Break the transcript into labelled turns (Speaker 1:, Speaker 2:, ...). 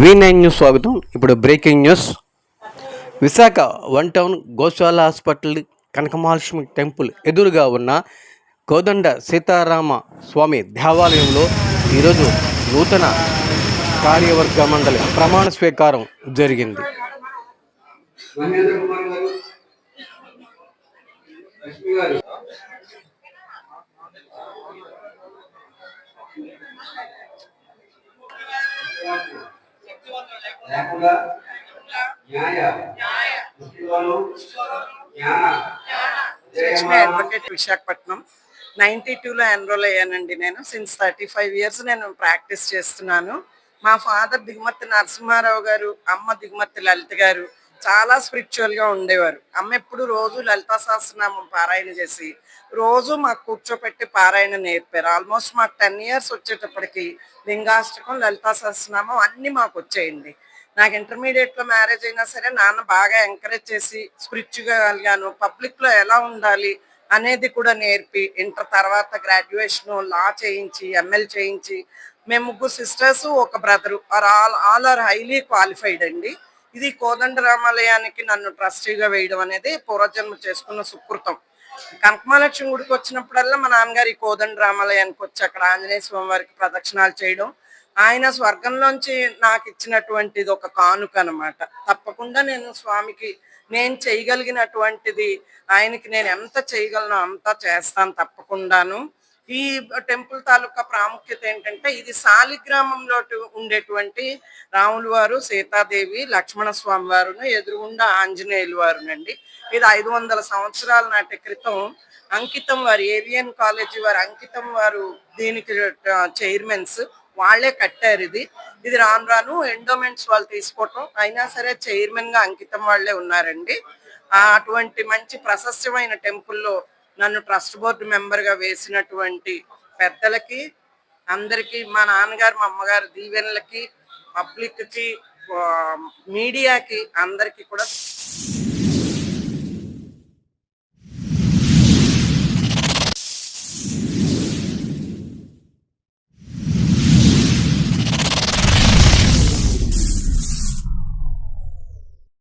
Speaker 1: V9 news స్వాగతం. ఇప్పుడు breaking news. Visakha one town గోశాల hospital Kanakamahalakshmi temple ఎదురుగా ఉన్న కోదండ సీతారామ స్వామి దేవాలయంలో ఈరోజు నూతన కార్యవర్గ మండలి ప్రమాణ స్వీకారం జరిగింది.
Speaker 2: లక్ష్మి అడ్వకేట్, విశాఖపట్నం. 92లో ఎన్రోల్ అయ్యానండి. నేను సిన్స్ 35 ఇయర్స్ నేను ప్రాక్టీస్ చేస్తున్నాను. మా ఫాదర్ దిగుమర్తి నరసింహారావు గారు, అమ్మ దిగుమర్తి లలిత గారు చాలా స్పిరిచువల్గా ఉండేవారు. అమ్మ ఎప్పుడు రోజు లలితా సహస్రనామం పారాయణ చేసి రోజు మాకు కూర్చోపెట్టి పారాయణ నేర్పారు. ఆల్మోస్ట్ మాకు 10 ఇయర్స్ వచ్చేటప్పటికి లింగాష్టకం, లలితా సహస్రనామం అన్నీ మాకు వచ్చాయండి. నాకు ఇంటర్మీడియట్లో మ్యారేజ్ అయినా సరే నాన్న బాగా ఎంకరేజ్ చేసి స్పిరిచువల్గాను పబ్లిక్లో ఎలా ఉండాలి అనేది కూడా నేర్పి ఇంటర్ తర్వాత గ్రాడ్యుయేషన్ లా చేయించి ఎంఎల్ చేయించి మేము ముగ్గురు సిస్టర్స్, ఒక brother all are highly qualified అండి. ఇది కోదండ రామాలయానికి నన్ను ట్రస్టీగా వేయడం అనేది పూర్వజన్మ చేసుకున్న సుకృతం. కనకమహాలక్ష్మి గుడికి వచ్చినప్పుడల్లా మా నాన్నగారు ఈ కోదండ రామాలయానికి వచ్చి అక్కడ ఆంజనేయ స్వామి వారికి ప్రదక్షిణాలు చేయడం, ఆయన స్వర్గంలోంచి నాకు ఇచ్చినటువంటిది ఒక కానుక అనమాట. తప్పకుండా నేను స్వామికి నేను చేయగలిగినటువంటిది ఆయనకి నేను ఎంత చేయగలనో అంతా చేస్తాను తప్పకుండాను. ఈ టెంపుల్ తాలూకా ప్రాముఖ్యత ఏంటంటే ఇది శాలిగ్రామంలో ఉండేటువంటి రాముల వారు, సీతాదేవి, లక్ష్మణ స్వామి వారును, ఎదురుగుండా ఆంజనేయులు వారునండి. ఇది 500 సంవత్సరాల నాటి క్రితం అంకితం వారు, ఏవియన్ కాలేజీ వారు అంకితం వారు దీనికి చైర్మన్స్ వాళ్లే కట్టారు. ఇది రాను రాను ఎండోమెంట్స్ వాళ్ళు తీసుకోవటం, అయినా సరే చైర్మన్ గా అంకితం వాళ్లే ఉన్నారండి. అటువంటి మంచి ప్రశస్యమైన టెంపుల్లో నన్ను ట్రస్ట్ బోర్డు మెంబర్ గా వేసినటువంటి పెద్దలకి అందరికి, మా నాన్నగారు మా అమ్మగారు దీవెనలకి, పబ్లిక్ కి, మీడియాకి అందరికి కూడా